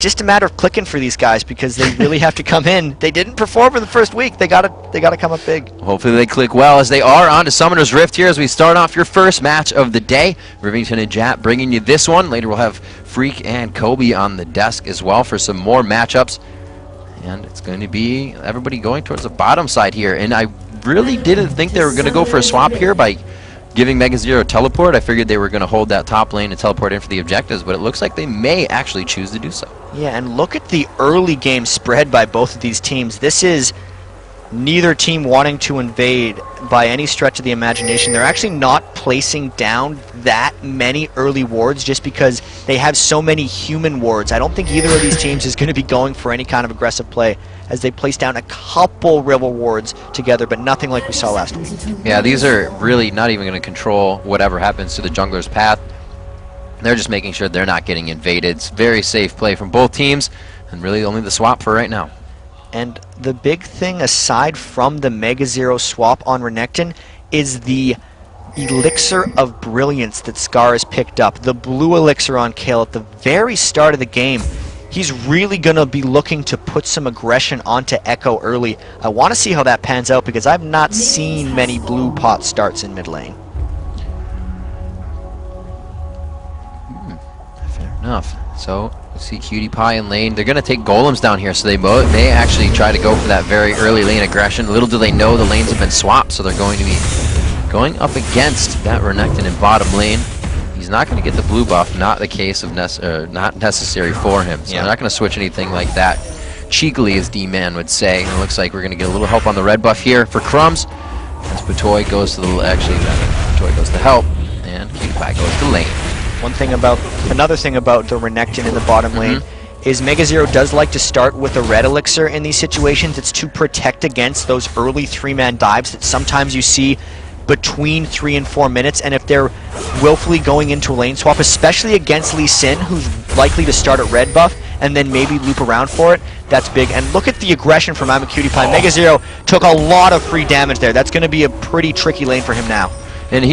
just a matter of clicking for these guys because they really have to come in. They didn't perform in the first week. They gotta come up big. Hopefully they click well as they are on to Summoner's Rift here as we start off your first match of the day. Rivington and Jap bringing you this one. Later we'll have Freak and Kobe on the desk as well for some more matchups. And it's going to be everybody going towards the bottom side here. And I really didn't think they were going to go for a swap here by giving MegaZero a teleport. I figured they were going to hold that top lane and teleport in for the objectives, but it looks like they may actually choose to do so. Yeah, and look at the early game spread by both of these teams. This is neither team wanting to invade by any stretch of the imagination. They're actually not placing down that many early wards just because they have so many human wards. I don't think either of these teams is going to be going for any kind of aggressive play as they place down a couple river wards together, but nothing like we saw last week. Yeah, these are really not even going to control whatever happens to the jungler's path. They're just making sure they're not getting invaded. It's very safe play from both teams, and really only the swap for right now. And the big thing, aside from the MegaZero swap on Renekton, is the Elixir of Brilliance that Scar has picked up. The blue elixir on Kale at the very start of the game. He's really going to be looking to put some aggression onto Echo early. I want to see how that pans out because I've not seen many blue pot starts in mid lane. Fair enough. So we see Cutie Pie in lane. They're going to take golems down here, so they may actually try to go for that very early lane aggression. Little do they know the lanes have been swapped, so they're going to be going up against that Renekton in bottom lane. He's not going to get the blue buff, not the case of not necessary for him. So they're not going to switch anything like that cheekily, as D-Man would say. It looks like we're going to get a little help on the red buff here for Crumbs. As Patoy goes to the Patoy goes to help, and Cutie Pie goes to lane. Another thing about the Renekton in the bottom lane is MegaZero does like to start with a red elixir in these situations. It's to protect against those early three-man dives that sometimes you see between 3 and 4 minutes, and if they're willfully going into a lane swap, especially against Lee Sin, who's likely to start at red buff and then maybe loop around for it, that's big. And look at the aggression from Cutie Pie. MegaZero took a lot of free damage there. That's going to be a pretty tricky lane for him now. And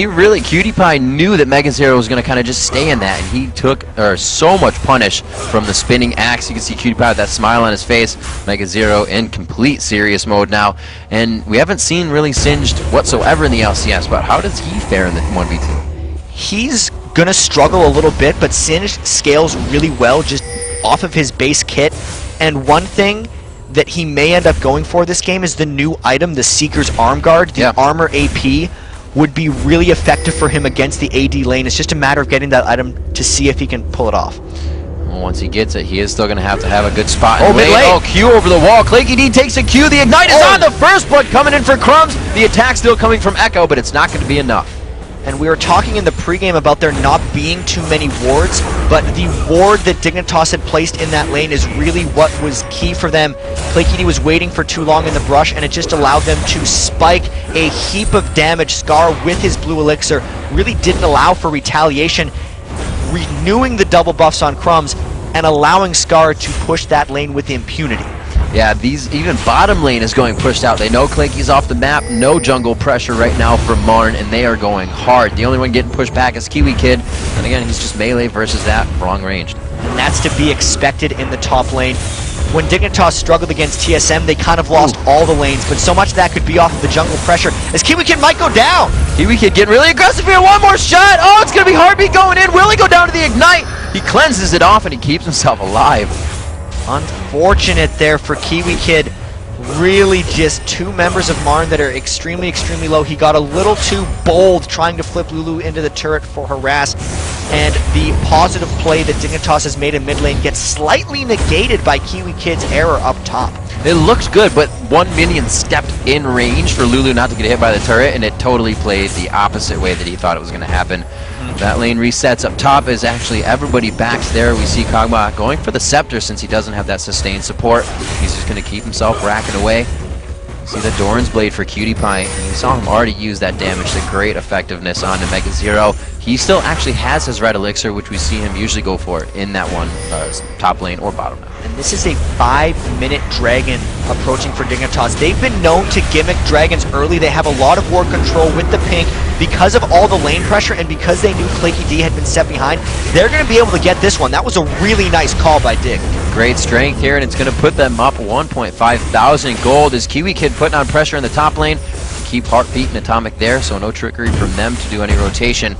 Cutie Pie knew that MegaZero was going to kind of just stay in that, and he took so much punish from the spinning axe. You can see Cutie Pie with that smile on his face. MegaZero in complete serious mode now, and we haven't seen really Singed whatsoever in the LCS, but how does he fare in the 1v2? He's going to struggle a little bit, but Singed scales really well just off of his base kit, and one thing that he may end up going for this game is the new item, the Seeker's Arm Guard, the Armor AP. Would be really effective for him against the AD lane. It's just a matter of getting that item to see if he can pull it off. Well, once he gets it, he is still going to have a good spot. Oh, mid-lane. Oh, Q over the wall. Clanky D takes a Q. The Ignite is on. The first blood coming in for Crumbs. The attack still coming from Echo, but it's not going to be enough. And we were talking in the pregame about there not being too many wards, but the ward that Dignitas had placed in that lane is really what was key for them. Clanky was waiting for too long in the brush, and it just allowed them to spike a heap of damage. Scar with his blue elixir really didn't allow for retaliation, renewing the double buffs on Crumbs and allowing Scar to push that lane with impunity. Yeah, even bottom lane is going pushed out. They know Clanky's off the map, no jungle pressure right now from Marn, and they are going hard. The only one getting pushed back is Kiwi Kid, and again, he's just melee versus that, wrong ranged. And that's to be expected in the top lane. When Dignitas struggled against TSM, they kind of lost all the lanes, but so much of that could be off of the jungle pressure, as Kiwi Kid might go down. Kiwi Kid getting really aggressive here, one more shot! Oh, it's going to be Heartbeat going in, will he go down to the Ignite? He cleanses it off and he keeps himself alive. Unfortunate there for Kiwi Kid. Really just two members of Marn that are extremely, extremely low. He got a little too bold trying to flip Lulu into the turret for harass. And the positive play that Dignitas has made in mid lane gets slightly negated by Kiwi Kid's error up top. It looks good, but one minion stepped in range for Lulu not to get hit by the turret, and it totally played the opposite way that he thought it was going to happen. That lane resets up top as actually everybody backs there. We see Kog'Maw going for the Scepter since he doesn't have that sustained support. He's just going to keep himself racking away. You see the Doran's Blade for Cutie Pie. And you saw him already use that damage to great effectiveness onto MegaZero. He still actually has his red elixir, which we see him usually go for in that one top lane or bottom lane. And this is a 5-minute dragon approaching for Dignitas. They've been known to gimmick dragons early. They have a lot of ward control with the pink because of all the lane pressure and because they knew Claky D had been set behind. They're going to be able to get this one. That was a really nice call by Dig. Great strength here, and it's going to put them up 1.5 thousand gold as Kiwi Kid putting on pressure in the top lane. Keep Heartbeat and Atomic there, so no trickery from them to do any rotation.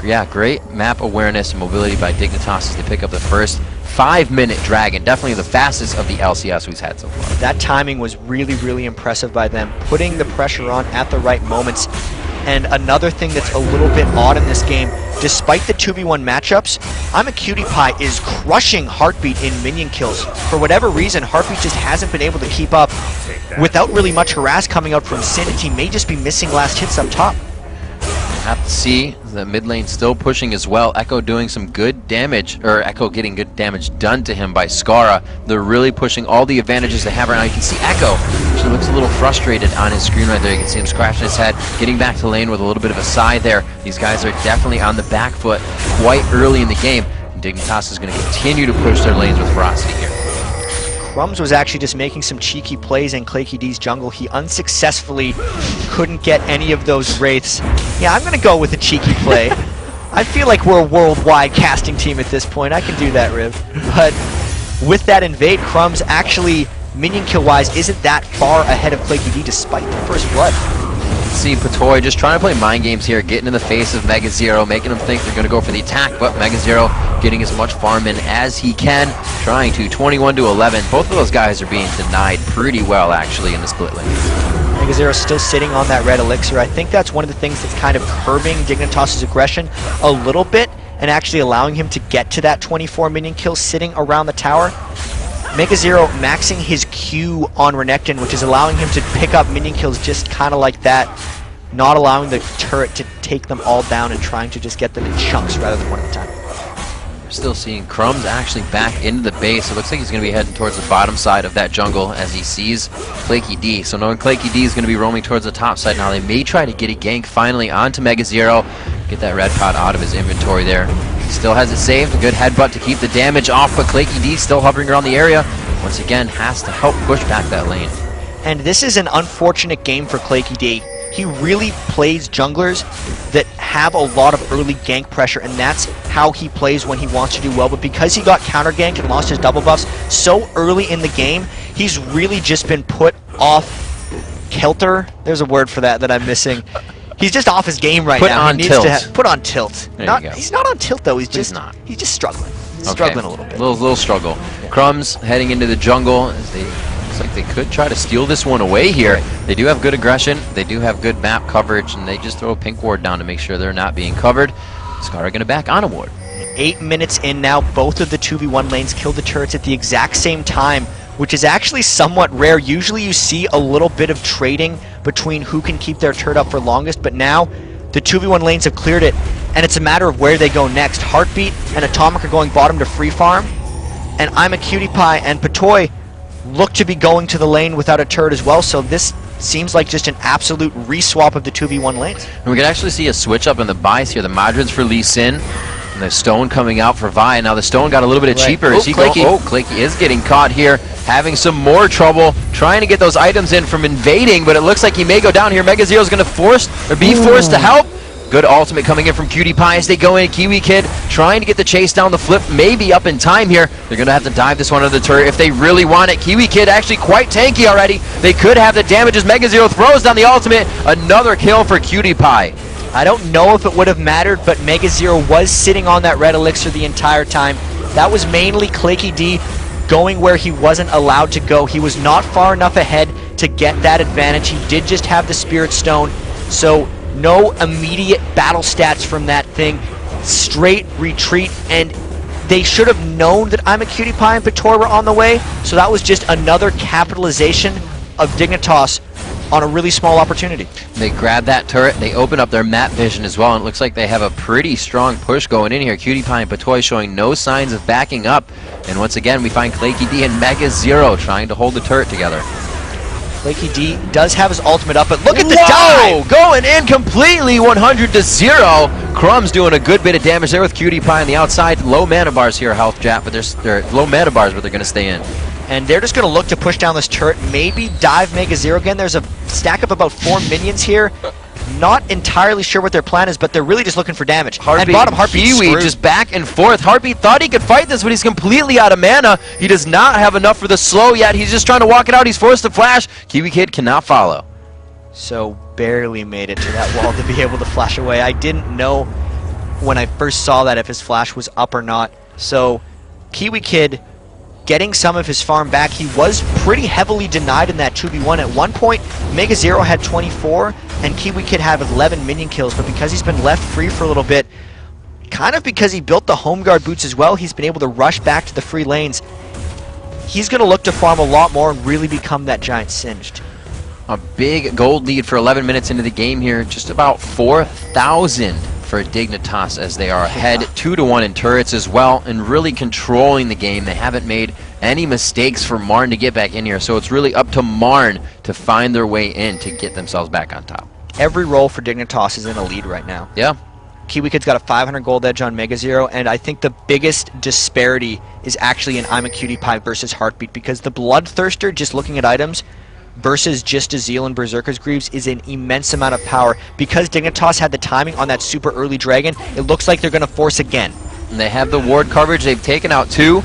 Yeah, great map awareness and mobility by Dignitas as they pick up the first 5-minute dragon. Definitely the fastest of the LCS we've had so far. That timing was really, really impressive by them, putting the pressure on at the right moments. And another thing that's a little bit odd in this game, despite the 2v1 matchups, I'mACutiePie is crushing Heartbeat in minion kills. For whatever reason, Heartbeat just hasn't been able to keep up without really much harass coming out from Sin. He may just be missing last hits up top. Have to see the mid lane still pushing as well. Echo doing some good damage, or Echo getting good damage done to him by Scara. They're really pushing all the advantages they have right now. You can see Echo actually looks a little frustrated on his screen right there. You can see him scratching his head, getting back to lane with a little bit of a sigh there. These guys are definitely on the back foot quite early in the game. And Dignitas is going to continue to push their lanes with ferocity here. Crumbs was actually just making some cheeky plays in Claky D's jungle. He unsuccessfully couldn't get any of those wraiths. Yeah, I'm going to go with a cheeky play. I feel like we're a worldwide casting team at this point. I can do that, Riv. But with that invade, Crumbs actually, minion kill-wise, isn't that far ahead of Claky D despite the first blood. See Patoy just trying to play mind games here, getting in the face of MegaZero, making them think they're going to go for the attack, but MegaZero getting as much farm in as he can, trying to 21-11. Both of those guys are being denied pretty well, actually, in the split lane. MegaZero still sitting on that red elixir. I think that's one of the things that's kind of curbing Dignitas' aggression a little bit and actually allowing him to get to that 24 minion kill sitting around the tower. MegaZero maxing his Q on Renekton, which is allowing him to pick up minion kills just kind of like that, not allowing the turret to take them all down and trying to just get them in chunks rather than one at a time. We're still seeing Crumbs actually back into the base. It looks like he's going to be heading towards the bottom side of that jungle as he sees Claky D. So knowing Claky D is going to be roaming towards the top side now, they may try to get a gank finally onto MegaZero, get that red pot out of his inventory there. Still has it saved, a good headbutt to keep the damage off, but Claky D still hovering around the area. Once again, has to help push back that lane. And this is an unfortunate game for Claky D. He really plays junglers that have a lot of early gank pressure, and that's how he plays when he wants to do well. But because he got counter ganked and lost his double buffs so early in the game, he's really just been put off kilter. There's a word for that I'm missing. He's just off his game right now. He needs to put on tilt. There you go. He's not on tilt though. He's just struggling. He's struggling a little bit. Little struggle. Yeah. Crumbs heading into the jungle as they looks like they could try to steal this one away here. Right. They do have good aggression. They do have good map coverage, and they just throw a pink ward down to make sure they're not being covered. Scar going to back on a ward. 8 minutes in now. Both of the 2v1 lanes killed the turrets at the exact same time, which is actually somewhat rare. Usually you see a little bit of trading between who can keep their turret up for longest, but now the 2v1 lanes have cleared it, and it's a matter of where they go next. Heartbeat and Atomic are going bottom to free farm, and I'mACutiePie and Patoy look to be going to the lane without a turret as well, so this seems like just an absolute reswap of the 2v1 lanes. And we can actually see a switch up in the buys here. The Madrins for Lee Sin, and the Stone coming out for Vi. Now the Stone got a little bit cheaper. Claky is getting caught here, having some more trouble, trying to get those items in from invading, but it looks like he may go down here. MegaZero's going to be forced to help. Good ultimate coming in from CutiePie as they go in. Kiwi Kid trying to get the chase down. The flip maybe up in time here. They're going to have to dive this one under the turret if they really want it. Kiwi Kid actually quite tanky already. They could have the damage as MegaZero throws down the ultimate. Another kill for CutiePie. I don't know if it would have mattered, but MegaZero was sitting on that red elixir the entire time. That was mainly Claky D going where he wasn't allowed to go. He was not far enough ahead to get that advantage. He did just have the Spirit Stone, so no immediate battle stats from that thing. Straight retreat, and they should have known that I'mACutiePie and Patoy were on the way, so that was just another capitalization of Dignitas on a really small opportunity. They grab that turret, they open up their map vision as well, and it looks like they have a pretty strong push going in here. CutiePie and Patoy showing no signs of backing up, and once again we find Claky D and MegaZero trying to hold the turret together. Claky D does have his ultimate up, but look at the dive! Going in completely 100-0. Crumbs doing a good bit of damage there with CutiePie on the outside. Low mana bars here, health jap, but they're low mana bars, but they're going to stay in. And they're just going to look to push down this turret, maybe dive Mega Zero again. There's a stack of about 4 minions here. Not entirely sure what their plan is, but they're really just looking for damage. Heartbeat, and bottom Heartbeat Kiwi just back and forth. Heartbeat thought he could fight this, but he's completely out of mana. He does not have enough for the slow yet. He's just trying to walk it out. He's forced to flash. Kiwi Kid cannot follow. So barely made it to that wall to be able to flash away. I didn't know when I first saw that if his flash was up or not. So Kiwi Kid getting some of his farm back. He was pretty heavily denied in that 2v1. At one point, Mega Zero had 24, and Kiwi Kid had 11 minion kills, but because he's been left free for a little bit, kind of because he built the home guard boots as well, he's been able to rush back to the free lanes. He's going to look to farm a lot more and really become that giant Singed. A big gold lead for 11 minutes into the game here. Just about 4,000 for Dignitas as they are ahead 2-1 in turrets as well, and really controlling the game. They haven't made any mistakes for MrN to get back in here, so it's really up to MrN to find their way in to get themselves back on top. Every role for Dignitas is in a lead right now. Yeah. Kiwi Kid's got a 500 gold edge on Mega Zero, and I think the biggest disparity is actually in I'm a Cutie Pie versus Heartbeat, because the Bloodthirster, just looking at items, versus just a Zeal and Berserker's Greaves is an immense amount of power. Because Dignitas had the timing on that super early dragon, it looks like they're going to force again. And they have the ward coverage. They've taken out 2.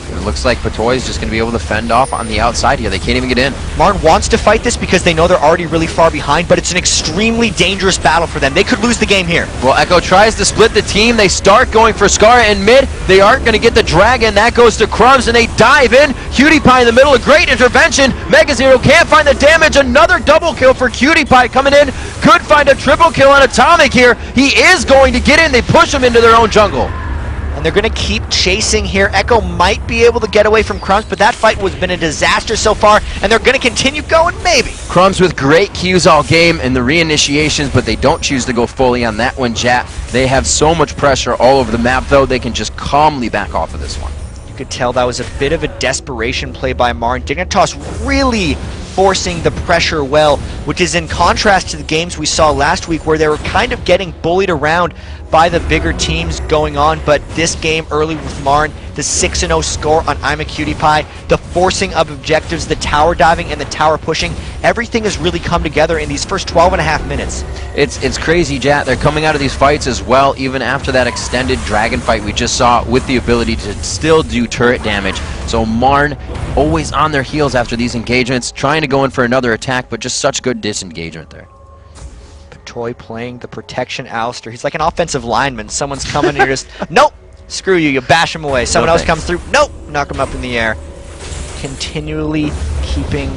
It looks like Patoy is just going to be able to fend off on the outside here. They can't even get in. MrN wants to fight this because they know they're already really far behind, but it's an extremely dangerous battle for them. They could lose the game here. Well, Echo tries to split the team. They start going for Scar in mid. They aren't going to get the dragon. That goes to Crumbs, and they dive in. Cutie Pie in the middle, a great intervention. Mega Zero can't find the damage. Another double kill for Cutie Pie coming in. Could find a triple kill on Atomic here. He is going to get in. They push him into their own jungle. And they're going to keep chasing here. Echo might be able to get away from Crumbs, but that fight has been a disaster so far, and they're going to continue going, maybe. Crumbs with great Qs all game and the reinitiations, but they don't choose to go fully on that one, Jat. They have so much pressure all over the map, though. They can just calmly back off of this one. You could tell that was a bit of a desperation play by MrN. Dignitas really forcing the pressure well, which is in contrast to the games we saw last week where they were kind of getting bullied around by the bigger teams going on. But this game early with MrN, the 6-0 score on I'm a Cutie Pie, the forcing of objectives, the tower diving and the tower pushing, everything has really come together in these first 12.5 minutes. It's crazy, Jat. They're coming out of these fights as well, even after that extended dragon fight we just saw, with the ability to still do turret damage. So MrN always on their heels after these engagements, trying to go in for another attack, but just such good disengagement there. Toy playing the protection Alistair. He's like an offensive lineman. Someone's coming and you're just, nope, screw you, you bash him away. Someone else comes through, nope, knock him up in the air. Continually keeping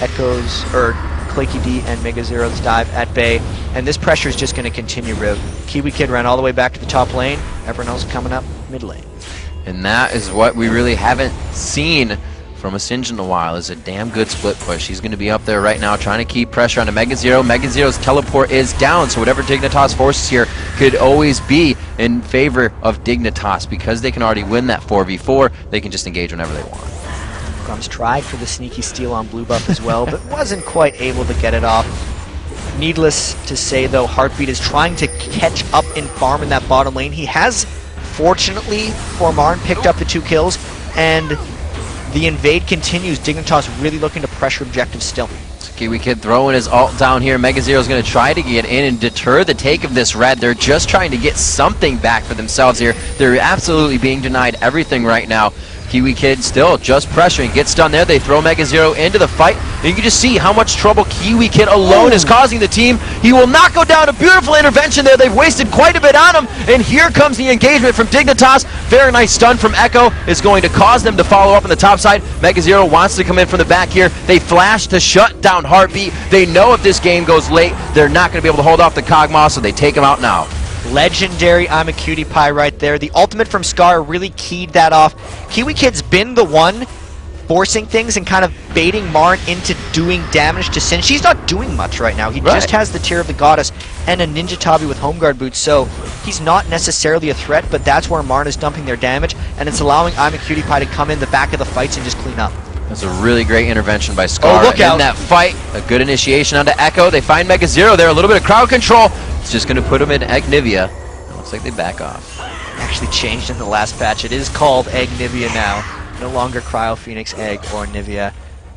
Echoes, or Claky D and Mega Zero's dive at bay. And this pressure is just going to continue, Riv. Kiwi Kid ran all the way back to the top lane. Everyone else coming up mid lane. And that is what we really haven't seen from a Singed in a while, is a damn good split push. He's going to be up there right now trying to keep pressure on a Mega Zero. Mega Zero's teleport is down, so whatever Dignitas forces here could always be in favor of Dignitas. Because they can already win that 4v4, they can just engage whenever they want. Crumbs tried for the sneaky steal on blue buff as well, but wasn't quite able to get it off. Needless to say, though, Heartbeat is trying to catch up in farm in that bottom lane. He has, fortunately for MrN, picked up the 2 kills, and the invade continues. Dignitas really looking to pressure objectives still. Kiwi Kid throwing his ult down here. Mega Zero's going to try to get in and deter the take of this red. They're just trying to get something back for themselves here. They're absolutely being denied everything right now. Kiwi Kid still just pressuring, gets done there. They throw Mega Zero into the fight, and you can just see how much trouble Kiwi Kid alone is causing the team. He will not go down. A beautiful intervention there. They've wasted quite a bit on him, and here comes the engagement from Dignitas. Very nice stun from Echo is going to cause them to follow up on the top side. Mega Zero wants to come in from the back here. They flash to shut down Heartbeat. They know if this game goes late, they're not going to be able to hold off the Kog'Maw, so they take him out now. Legendary I'm a Cutie Pie right there. The ultimate from Scar really keyed that off. Kiwi Kid's been the one forcing things and kind of baiting MrN into doing damage to Sin. She's not doing much right now. He just has the Tear of the Goddess and a Ninja Tabi with Home Guard boots, so he's not necessarily a threat, but that's where MrN is dumping their damage, and it's allowing I'm a Cutie Pie to come in the back of the fights and just clean up. That's a really great intervention by Scar. Oh, look out. In that fight. A good initiation onto Echo. They find Mega Zero there. A little bit of crowd control. It's just going to put him in Agnivia. It looks like they back off. Actually changed in the last patch. It is called Agnivia now. No longer Cryo, Phoenix, Egg, or Nivea.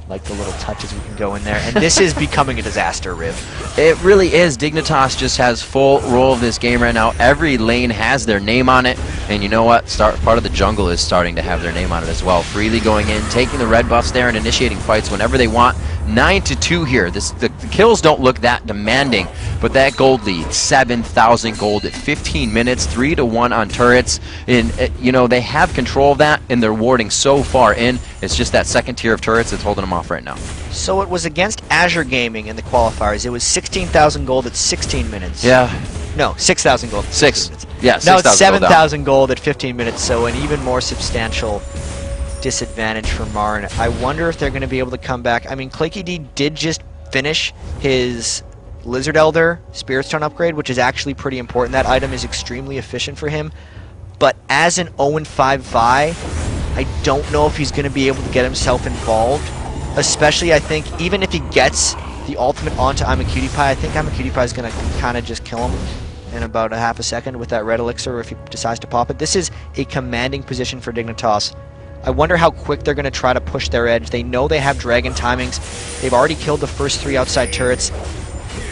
Like the little touches we can go in there. And this is becoming a disaster, Riv. It really is. Dignitas just has full role of this game right now. Every lane has their name on it. And you know what? Part of the jungle is starting to have their name on it as well. Freely going in, taking the red buffs there and initiating fights whenever they want. 9-2 here. The kills don't look that demanding, but that gold lead, 7,000 gold at 15 minutes, 3-1 on turrets. And you know, they have control of that, and they're warding so far in. It's just that second tier of turrets that's holding them off right now. So it was against Azure Gaming in the qualifiers. It was 16,000 gold at 16 minutes. Yeah. No, 6,000 gold. Yeah, now it's 7,000 gold at 15 minutes, so an even more substantial disadvantage for MrN. I wonder if they're going to be able to come back. I mean, ClayKD did just finish his Lizard Elder Spirit Stone upgrade, which is actually pretty important. That item is extremely efficient for him. But as an 0-5 Vi, I don't know if he's going to be able to get himself involved. Especially, I think, even if he gets the ultimate onto I'm a Cutie Pie, I think I'm a Cutie Pie is going to kind of just kill him in about a half a second with that red elixir if he decides to pop it. This is a commanding position for Dignitas. I wonder how quick they're going to try to push their edge. They know they have dragon timings. They've already killed the first 3 outside turrets.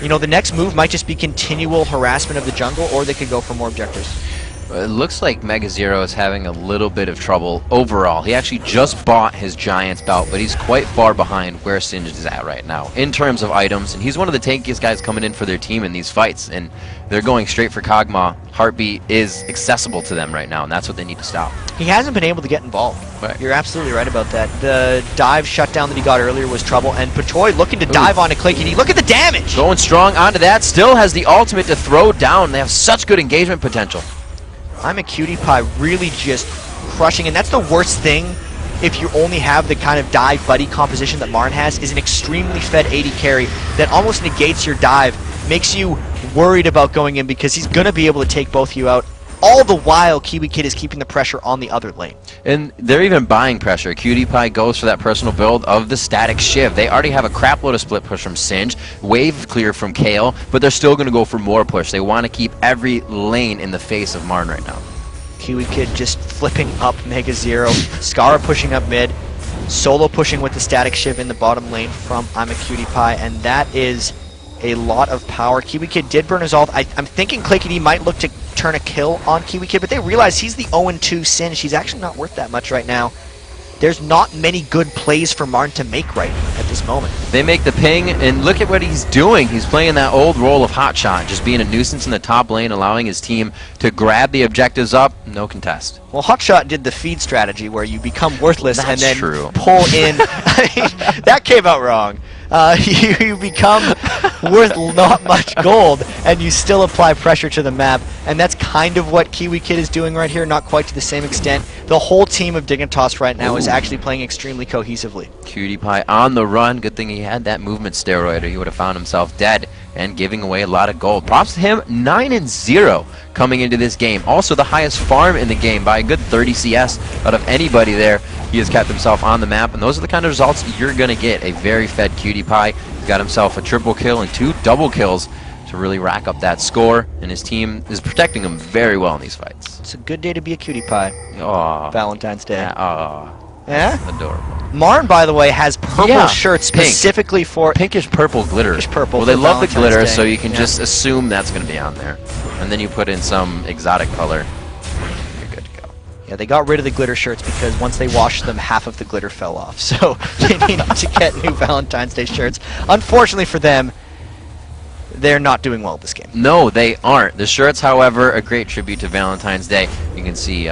You know, the next move might just be continual harassment of the jungle, or they could go for more objectives. It looks like MegaZero is having a little bit of trouble overall. He actually just bought his Giants belt, but he's quite far behind where Singed is at right now in terms of items, and he's one of the tankiest guys coming in for their team in these fights, and they're going straight for Kog'Maw. Heartbeat is accessible to them right now, and that's what they need to stop. He hasn't been able to get involved. Right. You're absolutely right about that. The dive shutdown that he got earlier was trouble, and Patoy looking to dive onto ClayKD. Look at the damage! Going strong onto that, still has the ultimate to throw down. They have such good engagement potential. I'm a Cutie Pie really just crushing, and that's the worst thing if you only have the kind of dive buddy composition that MrN has, is an extremely fed AD carry that almost negates your dive, makes you worried about going in because he's going to be able to take both of you out. All the while, Kiwi Kid is keeping the pressure on the other lane. And they're even buying pressure. Cutie Pie goes for that personal build of the static shiv. They already have a crap load of split push from Singed, wave clear from Kale, but they're still going to go for more push. They want to keep every lane in the face of MrN right now. Kiwi Kid just flipping up MegaZero. Skara pushing up mid. Solo pushing with the static shiv in the bottom lane from I'm a Cutie Pie, and that is a lot of power. Kiwi Kid did burn his ult. I'm thinking ClayKD might look to turn a kill on Kiwi Kid, but they realize he's the 0-2 Singed. He's actually not worth that much right now. There's not many good plays for MrN to make right at this moment. They make the ping, and look at what he's doing. He's playing that old role of hotshot, just being a nuisance in the top lane, allowing his team to grab the objectives up, no contest. Well, hotshot did the feed strategy where you become worthless and then pull in. I mean, that came out wrong. You become worth not much gold, and you still apply pressure to the map, and that's kind of what Kiwi Kid is doing right here, not quite to the same extent. The whole team of Dignitas right now is actually playing extremely cohesively. Cutie Pie on the run. Good thing he had that movement steroid, or he would have found himself dead and giving away a lot of gold. Props to him, 9-0 coming into this game. Also the highest farm in the game by a good 30 CS out of anybody there. He has kept himself on the map, and those are the kind of results you're going to get. A very fed Cutie Pie. He's got himself a triple kill and 2 double kills to really rack up that score, and his team is protecting him very well in these fights. It's a good day to be a Cutie Pie. Aww. Valentine's Day. Yeah? Yeah? Adorable. MrN, by the way, has purple shirts specifically for... Pinkish purple glitter. Pinkish purple. Well, they love the glitter, Day. so you can just assume that's going to be on there. And then you put in some exotic color. You're good to go. Yeah, they got rid of the glitter shirts because once they washed them, half of the glitter fell off. So they needed to get new Valentine's Day shirts. Unfortunately for them, they're not doing well this game. No, they aren't. The shirts, however, a great tribute to Valentine's Day. You can see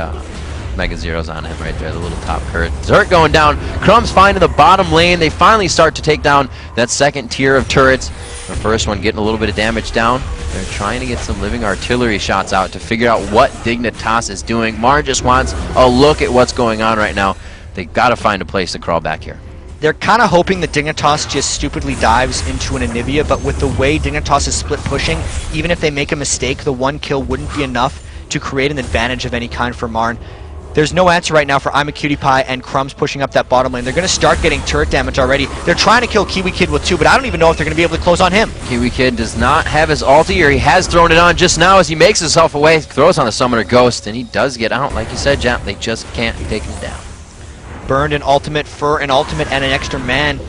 MegaZero's on him right there, the little top curd. Zerk going down. Crumbs finding the bottom lane. They finally start to take down that second tier of turrets. The first one getting a little bit of damage down. They're trying to get some living artillery shots out to figure out what Dignitas is doing. MrN just wants a look at what's going on right now. They got to find a place to crawl back here. They're kind of hoping that Dignitas just stupidly dives into an Anivia, but with the way Dignitas is split pushing, even if they make a mistake, the one kill wouldn't be enough to create an advantage of any kind for MrN. There's no answer right now for I'm a Cutie Pie and Crumbs pushing up that bottom lane. They're going to start getting turret damage already. They're trying to kill Kiwi Kid with 2, but I don't even know if they're going to be able to close on him. Kiwi Kid does not have his ulti, or he has thrown it on just now as he makes himself away, throws on the Summoner Ghost, and he does get out. Like you said, Jap, they just can't take him down. burned an ultimate for an ultimate and an extra man.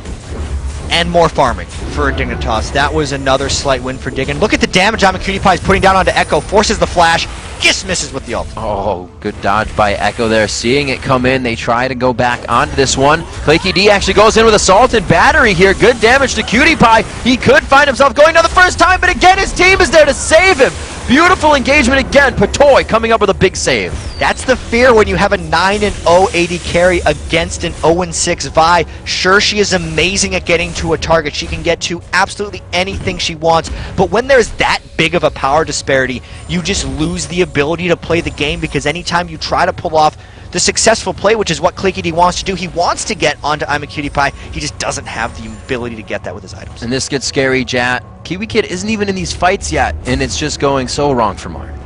And more farming for Dignitas. That was another slight win for Dig. And look at the damage I'mACutiePie is putting down onto Echo. Forces the flash. Just misses with the ult. Oh, good dodge by Echo there. Seeing it come in, they try to go back onto this one. Claky actually goes in with Assault and Battery here. Good damage to CutiePie. He could find himself going down the first time, but again, his team is there to save him. Beautiful engagement again. Patoy coming up with a big save. That's the fear when you have a 9-0 AD carry against an 0-6 Vi. Sure, she is amazing at getting to a target. She can get to absolutely anything she wants. But when there's that big of a power disparity, you just lose the ability to play the game, because anytime you try to pull off the successful play, which is what Claky wants to do, he wants to get onto I'mACutiePie. He just doesn't have the ability to get that with his items. And this gets scary, Jat. KiwiKid isn't even in these fights yet, and it's just going so wrong for Marn.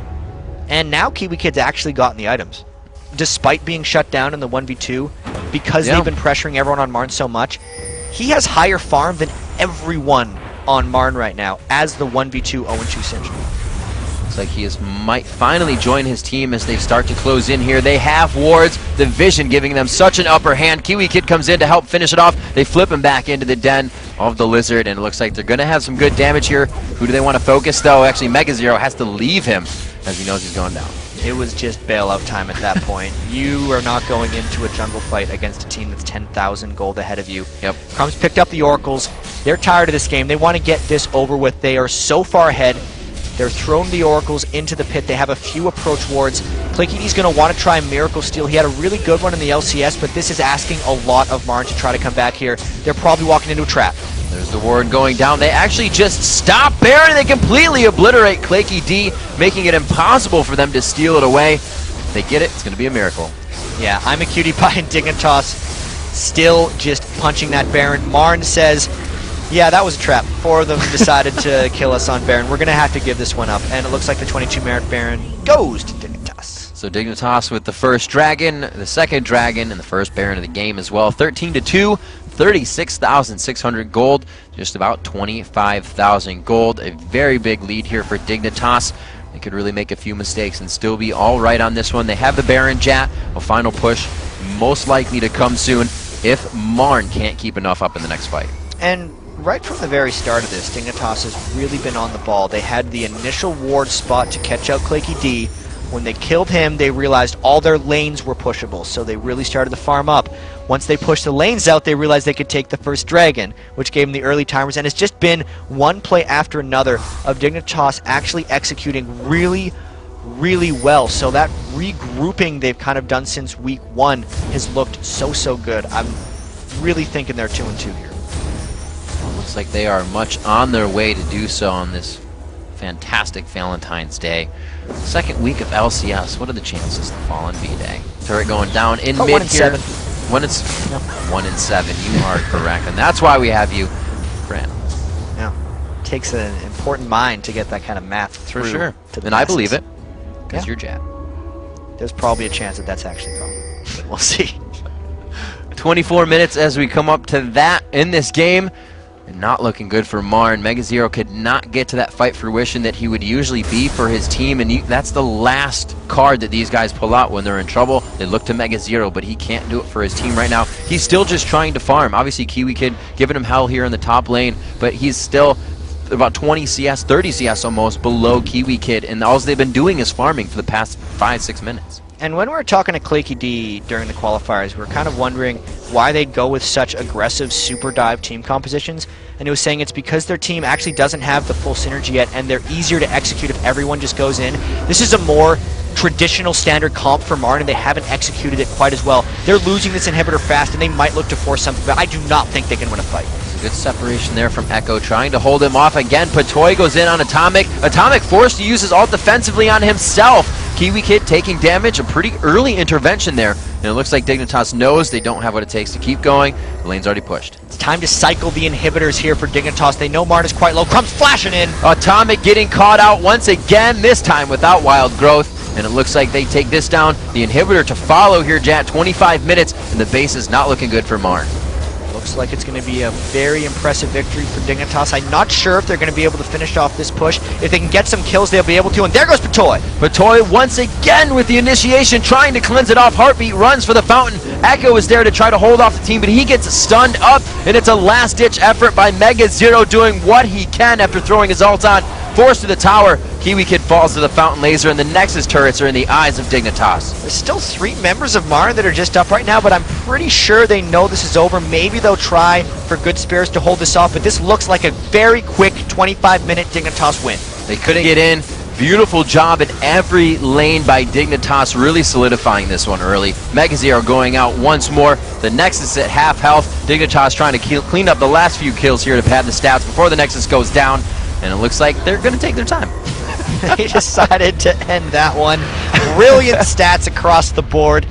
And now KiwiKid's actually gotten the items. Despite being shut down in the 1v2, because they've been pressuring everyone on Marn so much, he has higher farm than everyone on Marn right now as the 1v2 0-2 Sentry. Looks like he might finally join his team as they start to close in here. They have wards, the vision giving them such an upper hand. KiwiKid comes in to help finish it off. They flip him back into the den of the Lizard, and it looks like they're going to have some good damage here. Who do they want to focus, though? Actually, MegaZero has to leave him as he knows he's going down. It was just bailout time at that point. You are not going into a jungle fight against a team that's 10,000 gold ahead of you. Yep. Crumbs picked up the Oracles. They're tired of this game. They want to get this over with. They are so far ahead. They're throwing the Oracles into the pit. They have a few approach wards. Claky's going to want to try Miracle Steal. He had a really good one in the LCS, but this is asking a lot of Marn to try to come back here. They're probably walking into a trap. There's the ward going down. They actually just stop Baron. They completely obliterate Claky, making it impossible for them to steal it away. If they get it, it's going to be a miracle. Yeah, I'mACutiePie and Dignitas still just punching that Baron. Marn says, yeah, that was a trap. 4 of them decided to kill us on Baron. We're going to have to give this one up. And it looks like the 22 merit Baron goes to Dignitas. So Dignitas with the first dragon, the second dragon, and the first Baron of the game as well. 13-2, 36,600 gold, just about 25,000 gold. A very big lead here for Dignitas. They could really make a few mistakes and still be all right on this one. They have the Baron Jat. A final push most likely to come soon if Marn can't keep enough up in the next fight. And right from the very start of this, Dignitas has really been on the ball. They had the initial ward spot to catch out Claky. When they killed him, they realized all their lanes were pushable, so they really started to farm up. Once they pushed the lanes out, they realized they could take the first dragon, which gave them the early timers, and it's just been one play after another of Dignitas actually executing really, really well. So that regrouping they've kind of done since week 1 has looked so good. I'm really thinking they're 2-2 here. Looks like they are much on their way to do so on this fantastic Valentine's Day. Second week of LCS. What are the chances to fall on V-Day? Turret going down in mid here. 1 in 7. You are correct, and that's why we have you, MrN. Yeah, takes an important mind to get that kind of math through. For sure, to the and I believe it because you're Jat. There's probably a chance that that's actually wrong. But we'll see. 24 minutes as we come up to that in this game. And not looking good for Marn. MegaZero could not get to that fight fruition that he would usually be for his team, and that's the last card that these guys pull out when they're in trouble. They look to MegaZero, but he can't do it for his team right now. He's still just trying to farm. Obviously, KiwiKid giving him hell here in the top lane, but he's still about 20 CS, 30 CS almost below KiwiKid, and all they've been doing is farming for the past 5-6 minutes. And when we were talking to Claky during the qualifiers, we were kind of wondering why they go with such aggressive super dive team compositions. And he was saying it's because their team actually doesn't have the full synergy yet, and they're easier to execute if everyone just goes in. This is a more traditional standard comp for Marn, and they haven't executed it quite as well. They're losing this inhibitor fast, and they might look to force something, but I do not think they can win a fight. Good separation there from Echo, trying to hold him off again. Patoy goes in on Atomic. Atomic forced to use his ult defensively on himself. KiwiKid taking damage, a pretty early intervention there. And it looks like Dignitas knows they don't have what it takes to keep going. The lane's already pushed. It's time to cycle the inhibitors here for Dignitas. They know Marn is quite low. Crumbs flashing in. Atomic getting caught out once again, this time without Wild Growth. And it looks like they take this down. The inhibitor to follow here, Jat. 25 minutes, and the base is not looking good for Marn. looks like it's going to be a very impressive victory for Dignitas. I'm not sure if they're going to be able to finish off this push. If they can get some kills, they'll be able to. And there goes Patoy. Patoy once again with the initiation, trying to cleanse it off. Heartbeat runs for the fountain. Echo is there to try to hold off the team, but he gets stunned up, and it's a last-ditch effort by MegaZero doing what he can after throwing his ult on. Forced to the tower, Kiwi Kid falls to the fountain laser, and the Nexus turrets are in the eyes of Dignitas. There's still 3 members of MrN that are just up right now, but I'm pretty sure they know this is over. Maybe they'll try for good spirits to hold this off, but this looks like a very quick 25-minute Dignitas win. They couldn't get in. Beautiful job in every lane by Dignitas, really solidifying this one early. MegaZero going out once more. The Nexus at half health. Dignitas trying to clean up the last few kills here to pad the stats before the Nexus goes down. And it looks like they're going to take their time. They decided to end that one. Brilliant stats across the board.